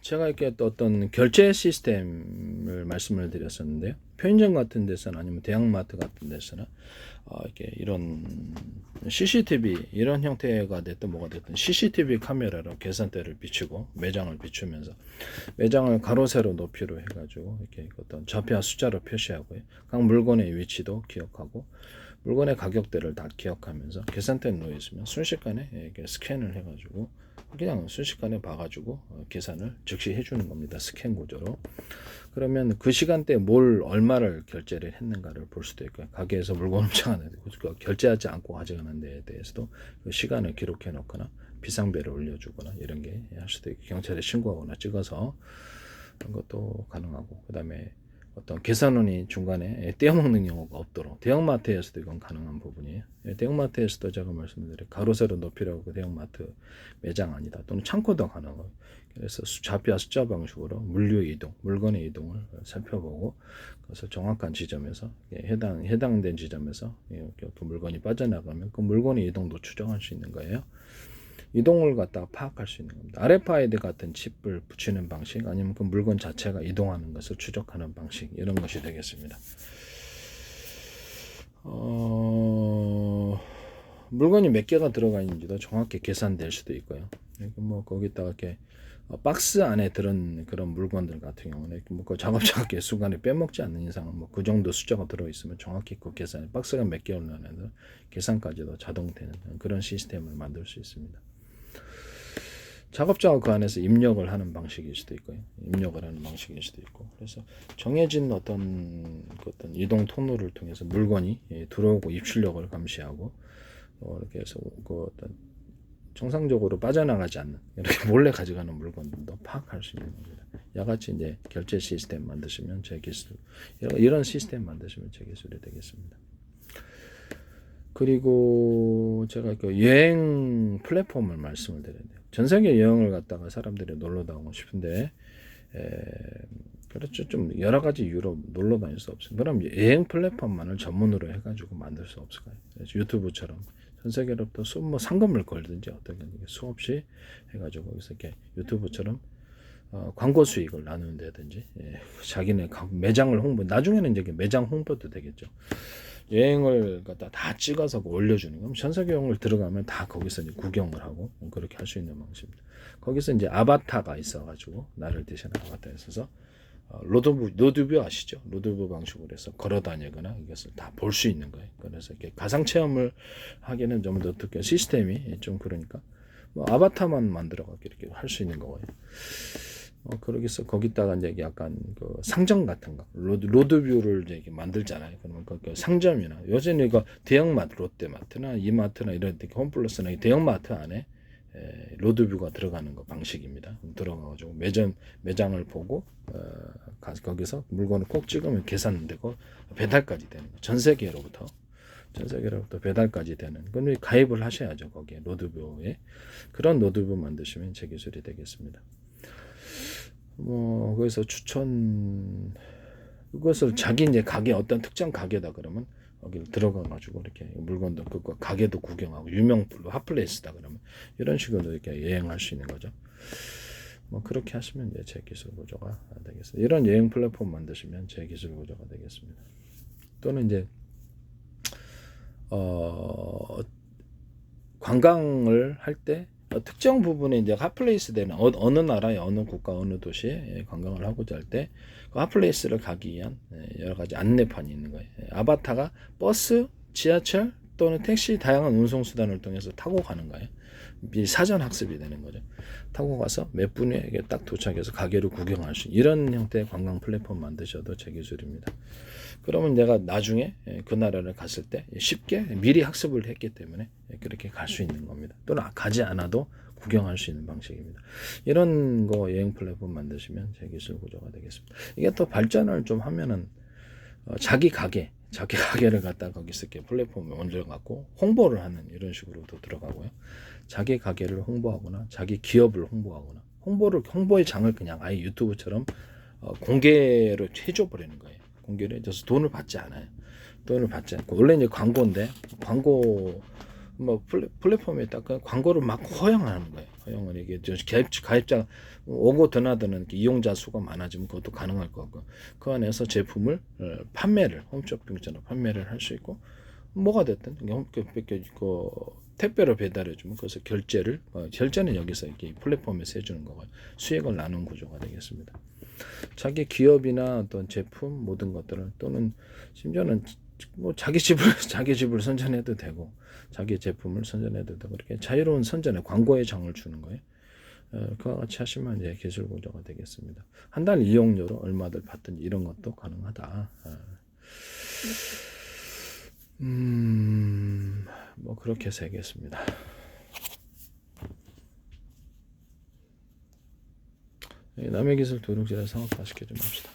제가 이렇게 또 어떤 결제 시스템을 말씀을 드렸었는데요. 편의점 같은 데서는 아니면 대형마트 같은 데서는 이렇게 이런 CCTV 이런 형태가 됐든 뭐가 됐든 CCTV 카메라로 계산대를 비추고 매장을 비추면서 매장을 가로 세로 높이로 해가지고 이렇게 어떤 좌표와 숫자로 표시하고요. 각 물건의 위치도 기억하고 물건의 가격대를 다 기억하면서 계산대에 놓여 있으면 순식간에 이렇게 스캔을 해가지고 그냥 순식간에 봐가지고 계산을 즉시 해주는 겁니다. 스캔 구조로. 그러면 그 시간대에 뭘 얼마를 결제를 했는가를 볼 수도 있고요. 가게에서 물건 훔쳐가는 결제하지 않고 가져가는 데에 대해서도 그 시간을 기록해 놓거나 비상벨을 올려주거나 이런 게 할 수도 있고 경찰에 신고하거나 찍어서 그런 것도 가능하고 그 다음에 어떤 계산원이 중간에 떼어먹는 경우가 없도록 대형마트에서도 이건 가능한 부분이에요. 대형마트에서도 제가 말씀드린 가로 세로 높이라고 그 대형마트 매장 아니다 또는 창고도 가능하고 그래서 좌표와 숫자 방식으로 물류 이동, 물건의 이동을 살펴보고 그래서 정확한 지점에서 해당된 지점에서 그 물건이 빠져나가면 그 물건의 이동도 추정할 수 있는 거예요. 이동을 갖다가 파악할 수 있는 겁니다. RFID 같은 칩을 붙이는 방식 아니면 그 물건 자체가 이동하는 것을 추적하는 방식 이런 것이 되겠습니다. 물건이 몇 개가 들어가 있는지도 정확히 계산될 수도 있고요. 뭐 거기다가 이렇게 박스 안에 들은 그런 물건들 같은 경우는 뭐 작업자가 순간에 빼먹지 않는 이상은 뭐 그 정도 숫자가 들어 있으면 정확히 그 계산 박스가 몇 개 올라가는 계산까지도 자동되는 그런 시스템을 만들 수 있습니다. 작업자가 그 안에서 입력을 하는 방식일 수도 있고요. 입력을 하는 방식일 수도 있고. 그래서 정해진 어떤 이동 통로를 통해서 물건이 들어오고 입출력을 감시하고 이렇게 해서 그 어떤 정상적으로 빠져나가지 않는 이렇게 몰래 가져가는 물건들도 파악할 수 있는 겁니다. 야같이 이제 결제 시스템 만드시면 제 기술 이런 시스템 만드시면 제 기술이 되겠습니다. 그리고 제가 그 여행 플랫폼을 말씀을 드렸네요. 전 세계 여행을 갔다가 사람들이 놀러 다니고 싶은데 그렇죠. 좀 여러 가지 이유로 놀러 다닐 수 없어요. 그럼 여행 플랫폼만을 전문으로 해가지고 만들 수 없을까요? 유튜브처럼 전 세계로부터 뭐 상금을 걸든지 어떻게 수없이 해가지고 거기서 이렇게 유튜브처럼 광고 수익을 나눈다든지 자기네 매장을 홍보 나중에는 이제 매장 홍보도 되겠죠. 여행을 갖다 다 찍어서 올려주는 거. 전 세계 여행을 들어가면 다 거기서 이제 구경을 하고 그렇게 할 수 있는 방식입니다. 거기서 이제 아바타가 있어가지고 나를 대신한 아바타가 있어서 로드뷰 아시죠? 로드뷰 방식으로 해서 걸어다니거나 이것을 다 볼 수 있는 거예요. 그래서 이렇게 가상 체험을 하기는 좀 더 특히 시스템이 좀 그러니까 뭐 아바타만 만들어갖고 이렇게 할 수 있는 거예요. 그러기서 거기다가 이제 약간 그 상점 같은 거 로드뷰를 이제 만들잖아요. 그러면 그 상점이나 요새는 이거 대형마트 롯데마트나 이마트나 이런 데 홈플러스나 대형마트 안에 로드뷰가 들어가는 거 방식입니다. 들어가가지고 매장을 보고 거기서 물건을 꼭 찍으면 계산되고 배달까지 되는 거. 전 세계로부터 배달까지 되는. 근데 가입을 하셔야죠. 거기에 로드뷰에 그런 로드뷰 만드시면 제 기술이 되겠습니다. 뭐 거기서 추천 그것을 자기 이제 가게 어떤 특정 가게다 그러면 거기를 들어가 가지고 이렇게 물건도 그 가게도 구경하고 유명 핫플레이스다 그러면 이런 식으로 이렇게 여행할 수 있는 거죠. 뭐 그렇게 하시면 이제 제 기술 구조가 되겠습니다. 이런 여행 플랫폼 만드시면 제 기술 구조가 되겠습니다. 또는 이제 관광을 할 때 특정 부분에 이제 핫플레이스 되는 어느 나라의 어느 국가 어느 도시에 관광을 하고자 할 때 그 핫플레이스를 가기 위한 여러 가지 안내판이 있는 거예요. 아바타가 버스, 지하철 또는 택시 다양한 운송 수단을 통해서 타고 가는 거예요. 사전 학습이 되는 거죠. 타고 가서 몇 분에 딱 도착해서 가게를 구경할 수 있는 이런 형태의 관광 플랫폼 만드셔도 제 기술입니다. 그러면 내가 나중에 그 나라를 갔을 때 쉽게 미리 학습을 했기 때문에 그렇게 갈 수 있는 겁니다. 또는 가지 않아도 구경할 수 있는 방식입니다. 이런 거 여행 플랫폼 만드시면 제 기술 구조가 되겠습니다. 이게 또 발전을 좀 하면은 자기 가게를 갖다 거기서 이렇게 플랫폼에 얹어갖고 홍보를 하는 이런 식으로도 들어가고요. 자기 가게를 홍보하거나 자기 기업을 홍보하거나 홍보의 장을 그냥 아예 유튜브처럼 공개로 해줘버리는 거예요. 공개를 해줘서 돈을 받지 않아요. 돈을 받지 않고 원래 이제 광고인데 광고 뭐 플랫폼에 딱 광고를 막 허용하는 거예요. 허용을 이게 가입자 오고 드나드는 이용자 수가 많아지면 그것도 가능할 거고 그 안에서 제품을 판매를 홈쇼핑처럼 판매를 할 수 있고 뭐가 됐든 그 택배로 배달해 주면 그래서 결제는 여기서 이렇게 플랫폼에서 해주는 거고 수익을 나눈 구조가 되겠습니다. 자기 기업이나 어떤 제품 모든 것들을 또는 심지어는 뭐 자기 집을 선전해도 되고 자기 제품을 선전해도 되고 이렇게 자유로운 선전에 광고의 장을 주는 거예요. 그와 같이 하시면 이제 기술 구조가 되겠습니다. 한 달 이용료로 얼마들 받든지 이런 것도 가능하다. 뭐 그렇게 해서 하겠습니다. 남의 기술 도둑질에 상업화시켜 좀 합시다.